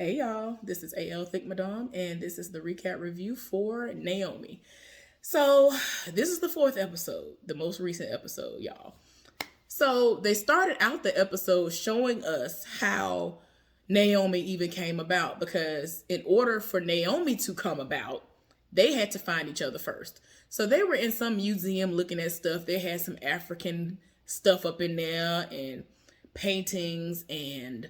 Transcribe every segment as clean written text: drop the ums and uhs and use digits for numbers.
Hey y'all, this is AL Think Madame, and this is the recap review for Naomi. So, this is the fourth episode, the most recent episode, y'all. So, they started out the episode showing us how Naomi even came about because, in order for Naomi to come about, they had to find each other first. So, they were in some museum looking at stuff. They had some African stuff up in there and paintings and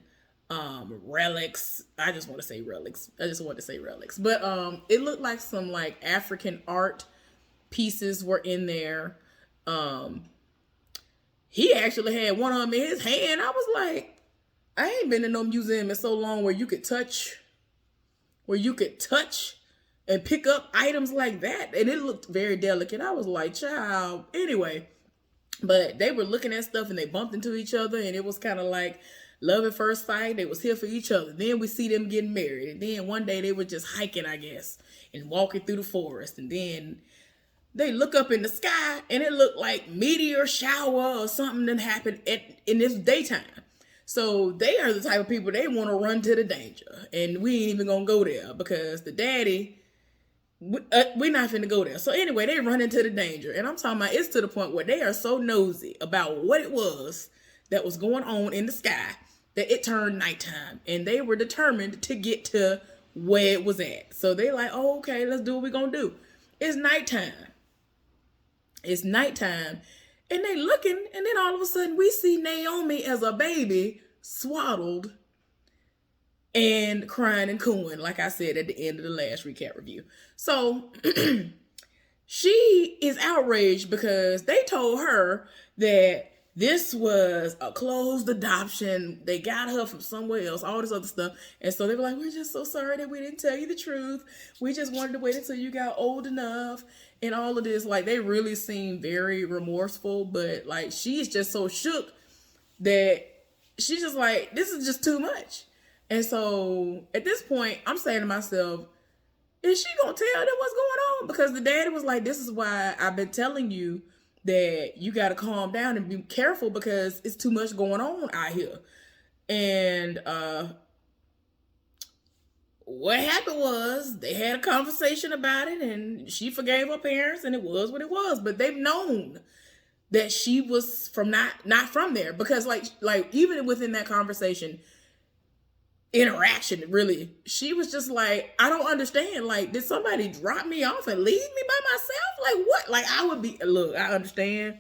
relics. I just want to say relics. I just want to say relics. But it looked like some like African art pieces were in there. Um he actually had one of them in his hand. I was like, I ain't been in no museum in so long where you could touch and pick up items like that. And it looked very delicate. I was like, child. Anyway, but they were looking at stuff and they bumped into each other and it was kind of like love at first sight. They was here for each other. Then we see them getting married. And then one day they were just hiking, I guess, and walking through the forest. And then they look up in the sky and it looked like meteor shower or something that happened in this daytime. So they are the type of people they want to run to the danger. And we ain't even going to go there because the daddy we're not finna go there. So anyway, they run into the danger. And I'm talking about it's to the point where they are so nosy about what it was that was going on in the sky that it turned nighttime. And they were determined to get to where it was at. So they like, oh, okay, let's do what we're gonna do. It's nighttime. It's nighttime. And they looking, and then all of a sudden we see Naomi as a baby swaddled and crying and cooing, like I said at the end of the last recap review. So she is outraged because they told her that this was a closed adoption. They got her from somewhere else, all this other stuff. And so they were like, we're just so sorry that we didn't tell you the truth. We just wanted to wait until you got old enough and all of this. Like, they really seem very remorseful, but like, she's just so shook that she's just like, this is just too much. And so at this point, I'm saying to myself, is she gonna tell them what's going on? Because the daddy was like, this is why I've been telling you that you gotta calm down and be careful because it's too much going on out here. And what happened was they had a conversation about it and she forgave her parents and it was what it was. But they've known that she was from not from there. Because like even within that conversation, interaction, really, she was just like, I don't understand, like, did somebody drop me off and leave me by myself? Like, what? Like, I would be, look, I understand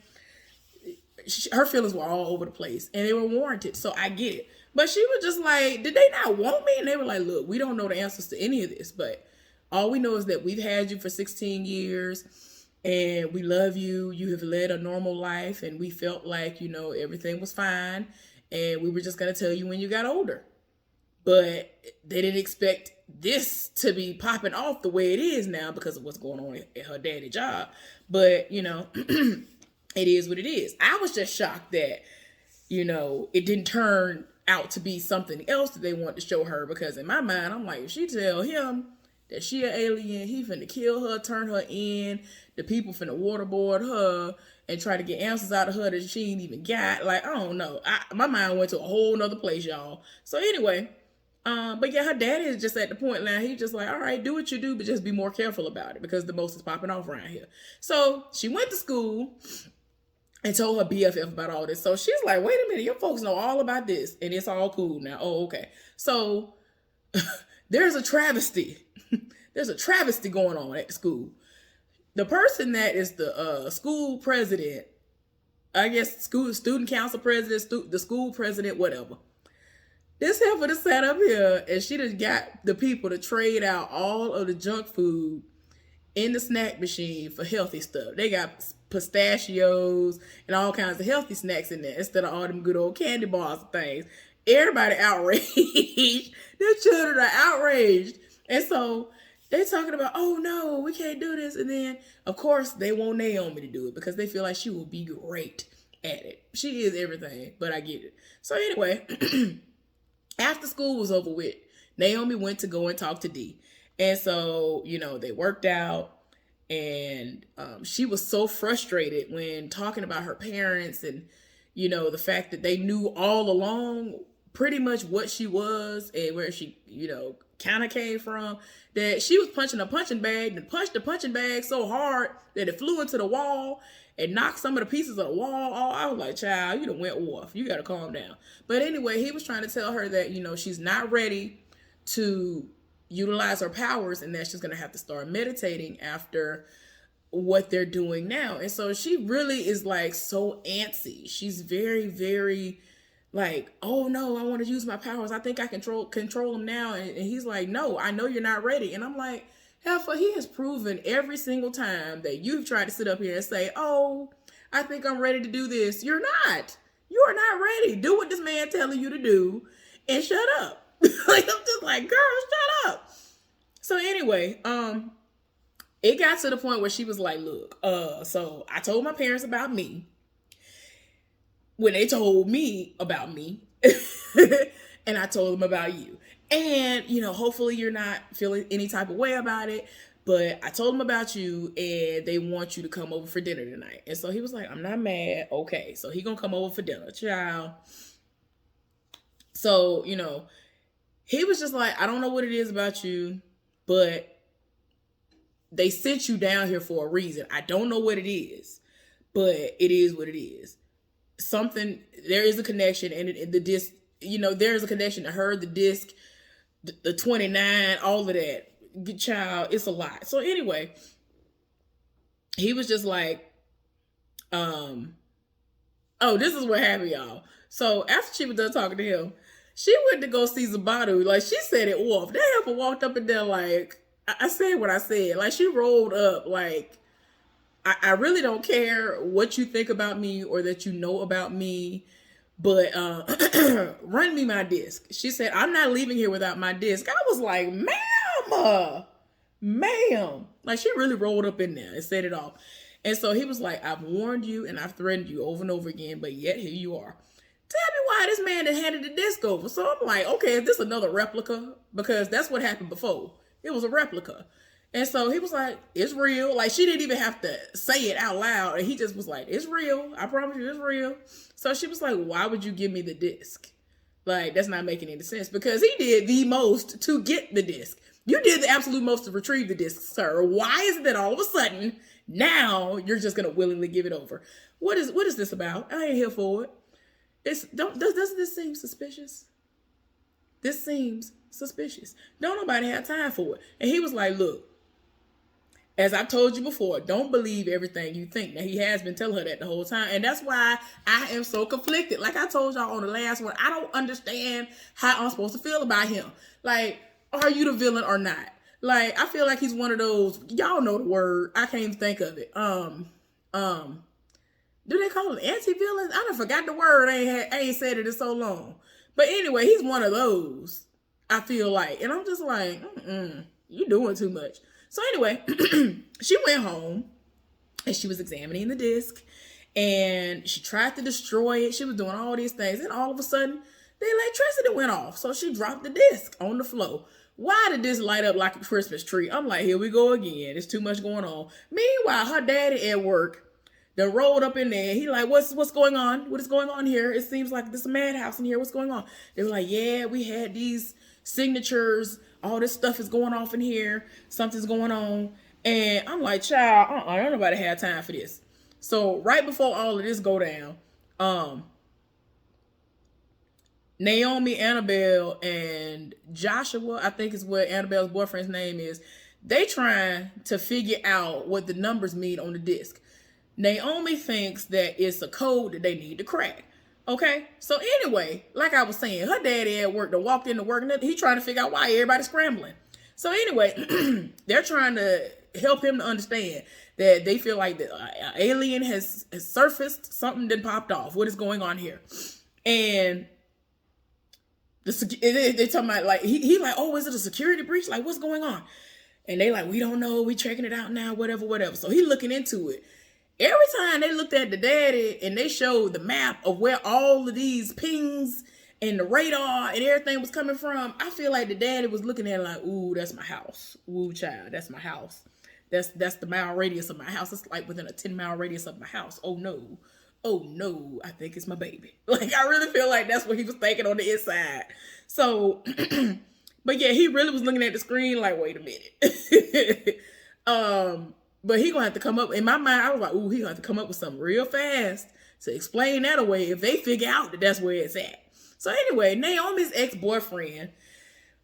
her feelings were all over the place and they were warranted, so I get it. But she was just like, did they not want me? And they were like, look, we don't know the answers to any of this, but all we know is that we've had you for 16 years and we love you. You have led a normal life and we felt like, everything was fine and we were just going to tell you when you got older. But they didn't expect this to be popping off the way it is now because of what's going on at her daddy's job. But, it is what it is. I was just shocked that, it didn't turn out to be something else that they wanted to show her. Because in my mind, I'm like, if she tell him that she an alien, he finna kill her, turn her in, the people finna waterboard her and try to get answers out of her that she ain't even got. Like, I don't know. My mind went to a whole nother place, y'all. So anyway, but yeah, her daddy is just at the point now. He's just like, all right, do what you do, but just be more careful about it because the most is popping off around here. So she went to school and told her BFF about all this. So she's like, wait a minute, your folks know all about this and it's all cool now. Oh, okay. So there's a travesty. There's a travesty going on at the school. The person that is the school president, I guess student council president, the school president, whatever. This heifer just sat up here and she just got the people to trade out all of the junk food in the snack machine for healthy stuff. They got pistachios and all kinds of healthy snacks in there instead of all them good old candy bars and things. Everybody outraged. Their children are outraged. And so they talking about, oh no, we can't do this. And then, of course, they want Naomi to do it because they feel like she will be great at it. She is everything, but I get it. So anyway, after school was over with, Naomi went to go and talk to Dee. And so, they worked out and she was so frustrated when talking about her parents and, the fact that they knew all along pretty much what she was and where she, kind of came from, that she was punching a punching bag and punched the punching bag so hard that it flew into the wall and knocked some of the pieces of the wall off. I was like, child, you done went off. You got to calm down. But anyway, he was trying to tell her that, she's not ready to utilize her powers and that she's going to have to start meditating after what they're doing now. And so she really is like so antsy. She's very, very like, oh no, I want to use my powers. I think I control them now. And he's like, no, I know you're not ready. And I'm like, Heifer, he has proven every single time that you've tried to sit up here and say, oh, I think I'm ready to do this. You're not. You are not ready. Do what this man telling you to do and shut up. Like, I'm just like, girl, shut up. So anyway, it got to the point where she was like, look, so I told my parents about me when they told me about me and I told them about you. And, hopefully you're not feeling any type of way about it, but I told them about you and they want you to come over for dinner tonight. And so he was like, I'm not mad. Okay. So he gonna come over for dinner, child. So, he was just like, I don't know what it is about you, but they sent you down here for a reason. I don't know what it is, but it is what it is. There is a connection, and the disc, there is a connection to her, the disc, the 29, all of that. Good child, it's a lot. So anyway, he was just like, oh, this is what happened, y'all. So after she was done talking to him, she went to go see Zabadu. Like, she said it off. That heifer walked up and down like, I said what I said. Like, she rolled up like, I really don't care what you think about me or that you know about me, but run me my disc. She said, I'm not leaving here without my disc. I was like, ma'am. Like, she really rolled up in there and said it all. And so he was like, I've warned you and I've threatened you over and over again, but yet here you are. Tell me why this man had handed the disc over. So I'm like, okay, is this another replica? Because that's what happened before. It was a replica. And so he was like, it's real. Like, she didn't even have to say it out loud. And he just was like, it's real. I promise you it's real. So she was like, why would you give me the disc? Like, that's not making any sense. Because he did the most to get the disc. You did the absolute most to retrieve the disc, sir. Why is it that all of a sudden, now you're just going to willingly give it over? What is this about? I ain't here for it. Doesn't this seem suspicious? This seems suspicious. Don't nobody have time for it. And he was like, look, as I've told you before, don't believe everything you think. Now, he has been telling her that the whole time. And that's why I am so conflicted. Like I told y'all on the last one, I don't understand how I'm supposed to feel about him. Like, are you the villain or not? Like, I feel like he's one of those, y'all know the word. I can't even think of it. Do they call him anti-villains? I done forgot the word. I ain't said it in so long. But anyway, he's one of those, I feel like. And I'm just like, you doing too much. So anyway, she went home and she was examining the disc and she tried to destroy it. She was doing all these things. And all of a sudden, the electricity went off. So she dropped the disc on the floor. Why did this light up like a Christmas tree? I'm like, here we go again. There's too much going on. Meanwhile, her daddy at work, they rolled up in there. He like, what's going on? What is going on here? It seems like there's a madhouse in here. What's going on? They were like, yeah, we had these signatures. All this stuff is going off in here. Something's going on. And I'm like, child, I don't nobody have time for this. So right before all of this go down, Naomi, Annabelle, and Joshua, I think is what Annabelle's boyfriend's name is, they trying to figure out what the numbers mean on the disc. Naomi thinks that it's a code that they need to crack. Okay? So anyway, like I was saying, her daddy at work, walked into work, and he trying to figure out why everybody's scrambling. So anyway, they're trying to help him to understand that they feel like the alien has surfaced, something then popped off. What is going on here? And they talking about, like, he like, oh, is it a security breach? Like, what's going on? And they like, we don't know. We checking it out now, whatever. So he looking into it. Every time they looked at the daddy and they showed the map of where all of these pings and the radar and everything was coming from, I feel like the daddy was looking at it like, ooh, that's my house. Ooh, child, that's my house. That's the mile radius of my house. It's like within a 10-mile radius of my house. Oh, no. oh no, I think it's my baby. Like, I really feel like that's what he was thinking on the inside. So, but yeah, he really was looking at the screen like, wait a minute. But he gonna have to come up, in my mind, I was like, ooh, he gonna have to come up with something real fast to explain that away if they figure out that that's where it's at. So anyway, Naomi's ex-boyfriend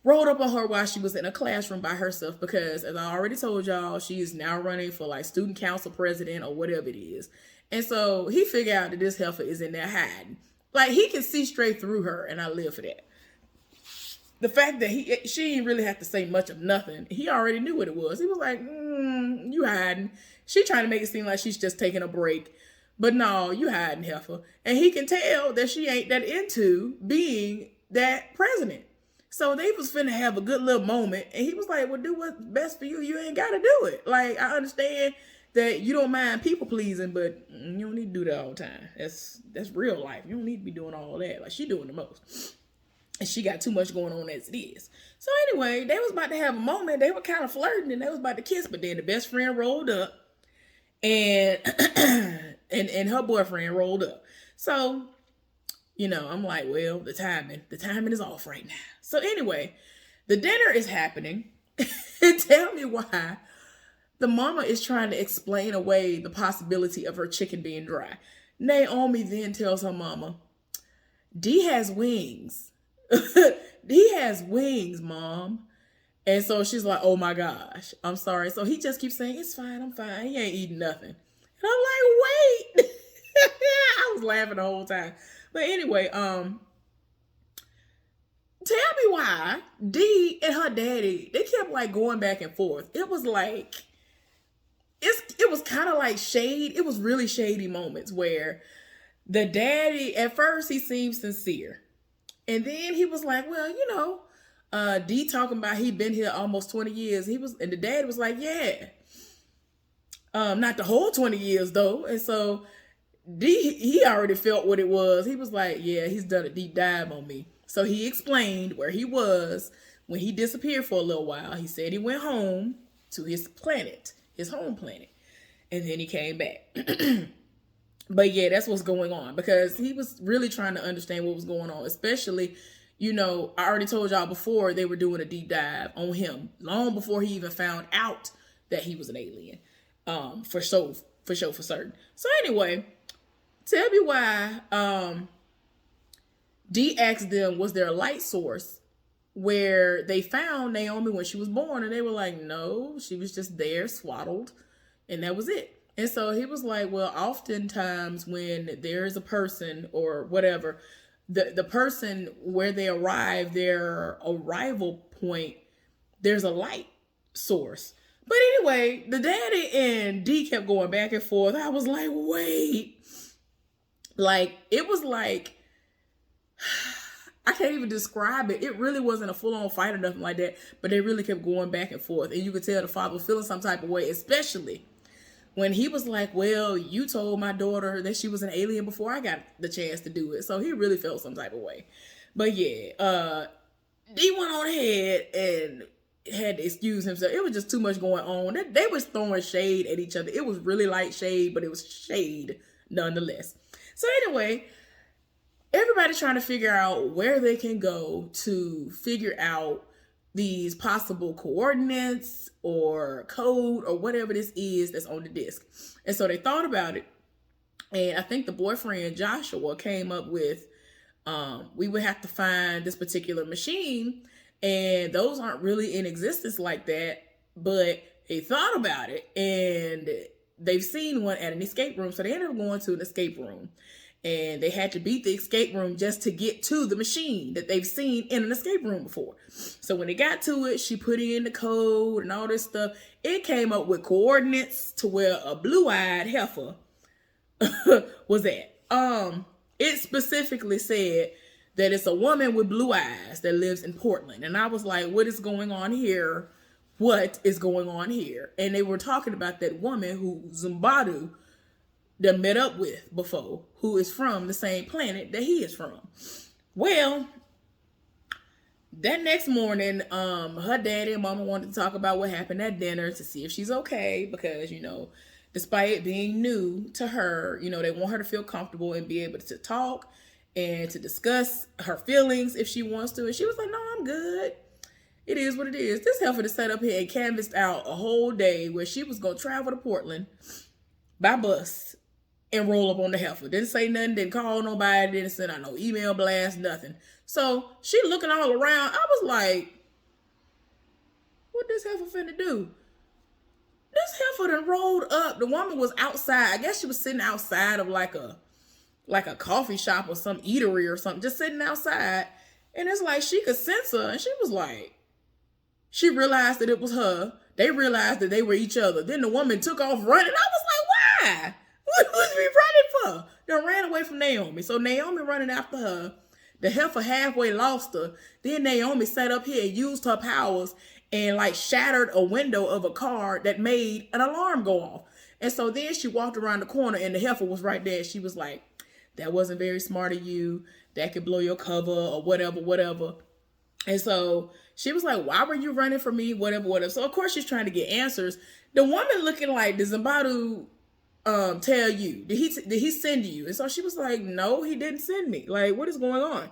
rolled up on her while she was in a classroom by herself because, as I already told y'all, she is now running for like student council president or whatever it is. And so he figured out that this heifer is in there hiding. Like, he can see straight through her, and I live for that. The fact that she didn't really have to say much of nothing. He already knew what it was. He was like, you hiding. She trying to make it seem like she's just taking a break. But no, you hiding, heifer. And he can tell that she ain't that into being that president. So they was finna have a good little moment. And he was like, well, do what's best for you. You ain't got to do it. Like, I understand that you don't mind people pleasing, but you don't need to do that all the time. That's real life. You don't need to be doing all that. Like, she doing the most. And she got too much going on as it is. So anyway, they was about to have a moment. They were kind of flirting and they was about to kiss, but then the best friend rolled up and and her boyfriend rolled up. So, you know, I'm like, well, the timing is off right now. So anyway, the dinner is happening. And tell me why the mama is trying to explain away the possibility of her chicken being dry. Naomi then tells her mama, D has wings. He has wings, Mom. And so she's like, oh my gosh, I'm sorry. So he just keeps saying, it's fine, I'm fine. He ain't eating nothing. And I'm like, wait. I was laughing the whole time. But anyway, tell me why Dee and her daddy, they kept like going back and forth. It was like, it was kind of like shade. It was really shady moments where the daddy, at first he seemed sincere. And then he was like, well, you know, D talking about he'd been here almost 20 years. And the dad was like, yeah. Not the whole 20 years though. And so D, he already felt what it was. He was like, yeah, he's done a deep dive on me. So he explained where he was when he disappeared for a little while. He said he went home to his planet, his home planet. And then he came back. But yeah, that's what's going on because he was really trying to understand what was going on, especially, you know, I already told y'all before they were doing a deep dive on him long before he even found out that he was an alien, for certain. So anyway, tell me why D asked them, was there a light source where they found Naomi when she was born? And they were like, no, she was just there swaddled and that was it. And so he was like, well, oftentimes when there's a person or whatever, the person where they arrive, their arrival point, there's a light source. But anyway, the daddy and D kept going back and forth. I was like, wait. Like, it was like, I can't even describe it. It really wasn't a full-on fight or nothing like that, but they really kept going back and forth. And you could tell the father was feeling some type of way, especially when he was like, well, you told my daughter that she was an alien before I got the chance to do it. So he really felt some type of way. But yeah, D went on ahead and had to excuse himself. It was just too much going on. They was throwing shade at each other. It was really light shade, but it was shade nonetheless. So anyway, everybody's trying to figure out where they can go to figure out these possible coordinates or code or whatever this is that's on the disc. And so they thought about it. And I think the boyfriend, Joshua, came up with, we would have to find this particular machine. And those aren't really in existence like that. But they thought about it and they've seen one at an escape room. So they ended up going to an escape room. And they had to beat the escape room just to get to the machine that they've seen in an escape room before. So when they got to it, she put in the code and all this stuff. It came up with coordinates to where a blue-eyed heifer was at. It specifically said that it's a woman with blue eyes that lives in Portland. And I was like, what is going on here? What is going on here? And they were talking about that woman who Zumbadu that met up with before, who is from the same planet that he is from. Well, that next morning, her daddy and mama wanted to talk about what happened at dinner to see if she's okay, because, you know, despite it being new to her. You know, they want her to feel comfortable and be able to talk and to discuss her feelings if she wants to. And she was like, no, I'm good. It is what it is. This heifer to set up here and canvassed out a whole day where she was going to travel to Portland by bus and roll up on the heifer. Didn't say nothing, didn't call nobody, didn't send out no email blast, nothing. So she looking all around. I was like, what this heifer finna do? This heifer done rolled up. The woman was outside. I guess she was sitting outside of like a coffee shop or some eatery or something, just sitting outside. And it's like she could sense her. And she was like, she realized that it was her. They realized that they were each other. Then the woman took off running. I was like, why? What was we running for? They ran away from Naomi. So Naomi running after her. The heifer halfway lost her. Then Naomi sat up here and used her powers and like shattered a window of a car that made an alarm go off. And so then she walked around the corner and the heifer was right there. She was like, that wasn't very smart of you. That could blow your cover or whatever, whatever. And so she was like, why were you running from me? Whatever, whatever. So of course she's trying to get answers. The woman looking like, did Zimbabwe tell you? Did he send you? And so she was like, no, he didn't send me. Like, what is going on?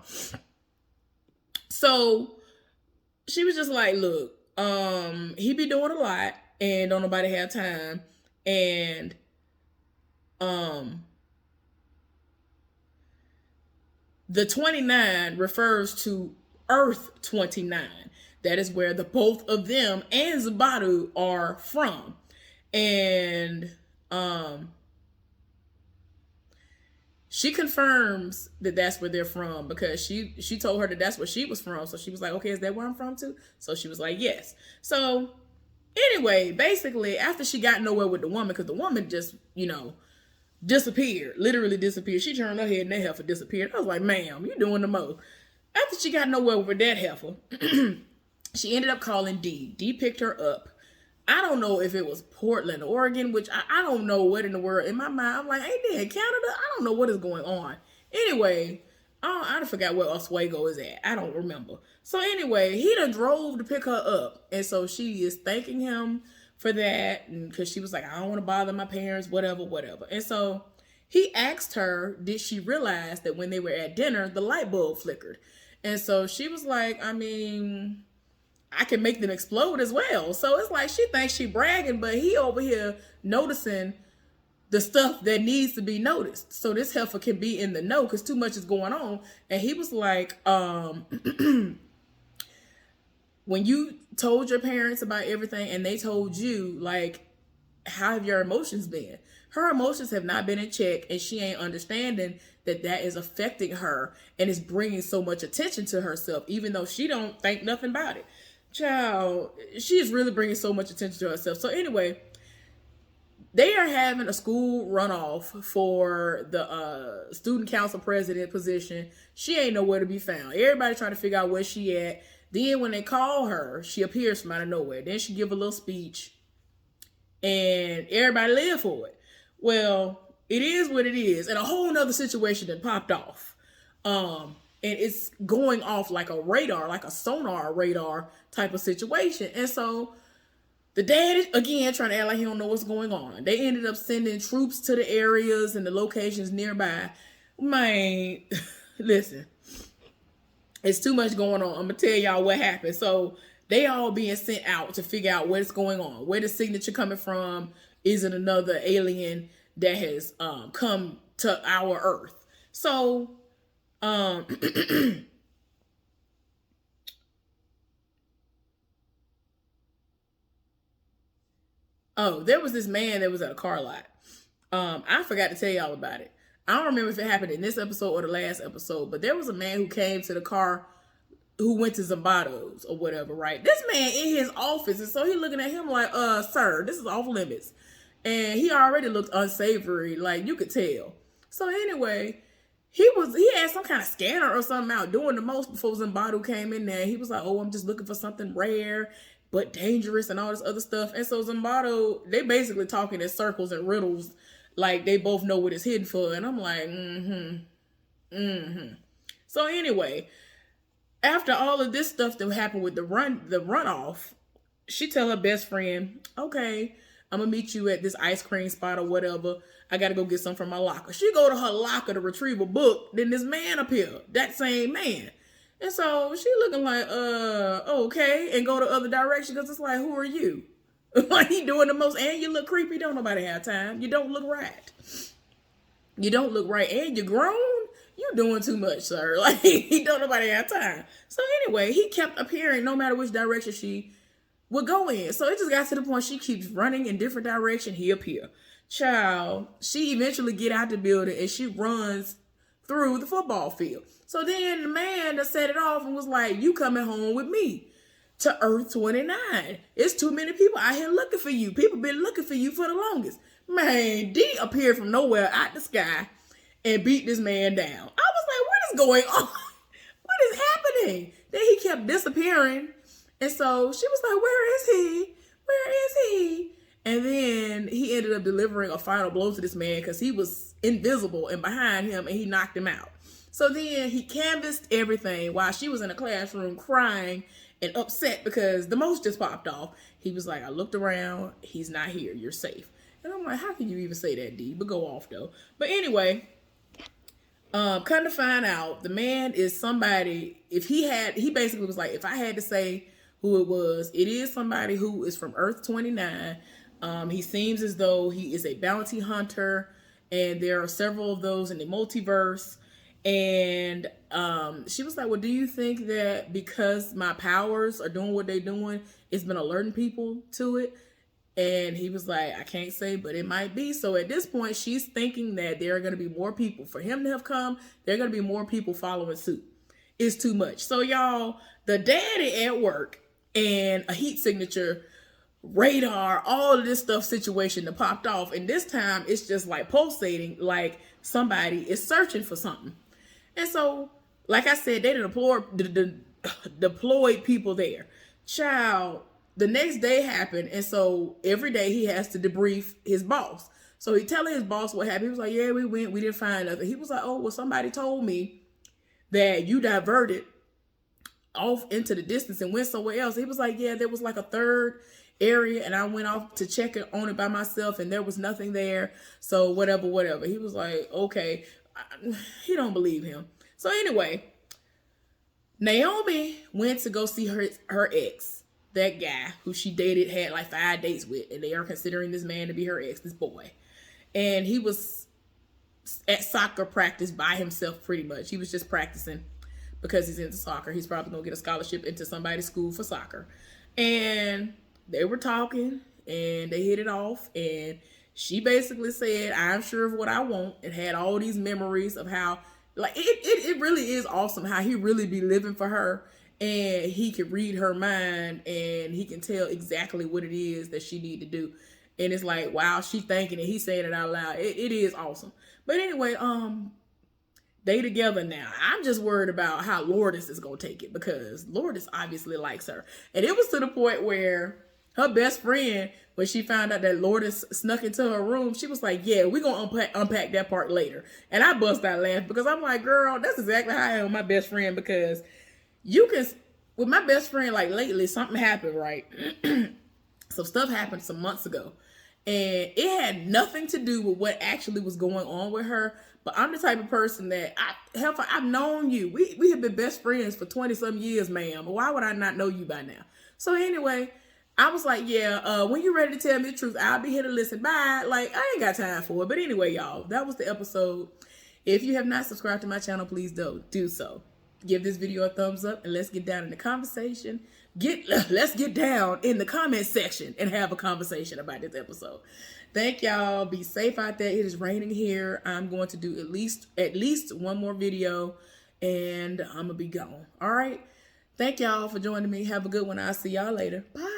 So she was just like, look, he be doing a lot and don't nobody have time. And the 29 refers to Earth 29. That is where the both of them and Zabadu are from. And she confirms that that's where they're from because she told her that that's where she was from. So she was like, okay, is that where I'm from too? So she was like, yes. So anyway, basically, after she got nowhere with the woman, because the woman just, disappeared, literally disappeared. She turned her head and that heifer disappeared. I was like, ma'am, you doing the most. After she got nowhere with that heifer, she ended up calling D. D picked her up. I don't know if it was Portland, Oregon, which I don't know what in the world. In my mind, I'm like, ain't they in Canada? I don't know what is going on. Anyway, I forgot where Oswego is at. I don't remember. So anyway, he done drove to pick her up. And so she is thanking him for that. And because she was like, I don't want to bother my parents, whatever, whatever. And so he asked her, did she realize that when they were at dinner, the light bulb flickered? And so she was like, I mean, I can make them explode as well. So it's like she thinks she bragging, but he over here noticing the stuff that needs to be noticed. So this heifer can be in the know because too much is going on. And he was like, when you told your parents about everything and they told you, like, how have your emotions been? Her emotions have not been in check, and she ain't understanding that is affecting her and is bringing so much attention to herself, even though she don't think nothing about it. Child, she is really bringing so much attention to herself. So anyway, they are having a school runoff for the student council president position. She ain't nowhere to be found. Everybody trying to figure out where she at. Then when they call her, she appears from out of nowhere. Then she give a little speech and everybody live for it. Well, it is what it is. And a whole nother situation that popped off. And it's going off like a radar, like a sonar radar type of situation. And so the dad, again, trying to act like he don't know what's going on. They ended up sending troops to the areas and the locations nearby. Man, listen, it's too much going on. I'm going to tell y'all what happened. So they all being sent out to figure out what's going on. Where the signature coming from? Is it another alien that has come to our Earth? So, oh, there was this man that was at a car lot. I forgot to tell y'all about it. I don't remember if it happened in this episode or the last episode, but there was a man who came to the car who went to Zimbardo's or whatever, right? This man in his office, and so he looking at him like, sir, this is off limits. And he already looked unsavory, like you could tell. So anyway, he had some kind of scanner or something out doing the most before Zimbardo came in there. He was like, oh, I'm just looking for something rare but dangerous and all this other stuff. And so Zimbardo, they basically talking in circles and riddles, like they both know what it's hidden for. And I'm like, So anyway, after all of this stuff that happened with the runoff, she tell her best friend, okay, I'm gonna meet you at this ice cream spot or whatever. I gotta go get some from my locker. She go to her locker to retrieve a book. Then this man appeared, that same man. And so she looking like, okay, and go the other direction because it's like, who are you? Like, he doing the most, and you look creepy. Don't nobody have time. You don't look right. You don't look right, and you're grown. You doing too much, sir. Like, he don't nobody have time. So anyway, he kept appearing no matter which direction she would go in. So it just got to the point she keeps running in different direction. He appear. Child, she eventually get out the building and she runs through the football field. So then the man that set it off and was like, you coming home with me to Earth 29. It's too many people out here looking for you. People been looking for you for the longest. Man, D appeared from nowhere out the sky and beat this man down. I was like, what is going on? What is happening? Then he kept disappearing. And so she was like, where is he? Where is he? And then he ended up delivering a final blow to this man because he was invisible and behind him, and he knocked him out. So then he canvassed everything while she was in a classroom crying and upset because the most just popped off. He was like, I looked around. He's not here. You're safe. And I'm like, how can you even say that, D? But go off, though. But anyway, come to find out, the man is somebody, he basically was like, if I had to say who it was, it is somebody who is from Earth 29. He seems as though he is a bounty hunter, and there are several of those in the multiverse. And she was like, well, do you think that because my powers are doing what they're doing, it's been alerting people to it? And he was like, I can't say, but it might be. So at this point, she's thinking that there are going to be more people. For him to have come, there are going to be more people following suit. It's too much. So y'all, the daddy at work and a heat signature, radar, all of this stuff situation that popped off. And this time it's just like pulsating, like somebody is searching for something. And so, like I said, they deployed people there. Child, the next day happened. And so every day he has to debrief his boss. So he telling his boss what happened. He was like, yeah, we went, we didn't find nothing. He was like, oh, well, somebody told me that you diverted off into the distance and went somewhere else. He was like, yeah, there was like a third area and I went off to check it on it by myself and there was nothing there. So whatever. He was like, okay. He don't believe him. So anyway, Naomi went to go see her ex, that guy who she dated, had like 5 dates with, and they are considering this man to be her ex, this boy. And he was at soccer practice by himself pretty much. He was just practicing because he's into soccer. He's probably gonna get a scholarship into somebody's school for soccer. And they were talking and they hit it off, and she basically said, I'm sure of what I want, and had all these memories of how, like, it really is awesome how he really be living for her, and he can read her mind, and he can tell exactly what it is that she need to do. And it's like, wow, she thinking it, he's saying it out loud. It is awesome. But anyway, they together now. I'm just worried about how Lourdes is going to take it, because Lourdes obviously likes her. And it was to the point where her best friend, when she found out that Lourdes snuck into her room, she was like, yeah, we're going to unpack that part later. And I bust out laughing because I'm like, girl, that's exactly how I am with my best friend, because you can, with my best friend, like lately, something happened, right? Some stuff happened some months ago. And it had nothing to do with what actually was going on with her. But I'm the type of person that, I've known you. We have been best friends for 20-some years, ma'am. Why would I not know you by now? So anyway, I was like, yeah, when you're ready to tell me the truth, I'll be here to listen. Bye. Like, I ain't got time for it. But anyway, y'all, that was the episode. If you have not subscribed to my channel, please do so. Give this video a thumbs up, and let's get down in the conversation. Let's get down in the comment section and have a conversation about this episode. Thank y'all. Be safe out there. It is raining here. I'm going to do at least one more video, and I'm gonna be gone. All right. Thank y'all for joining me. Have a good one. I'll see y'all later. Bye.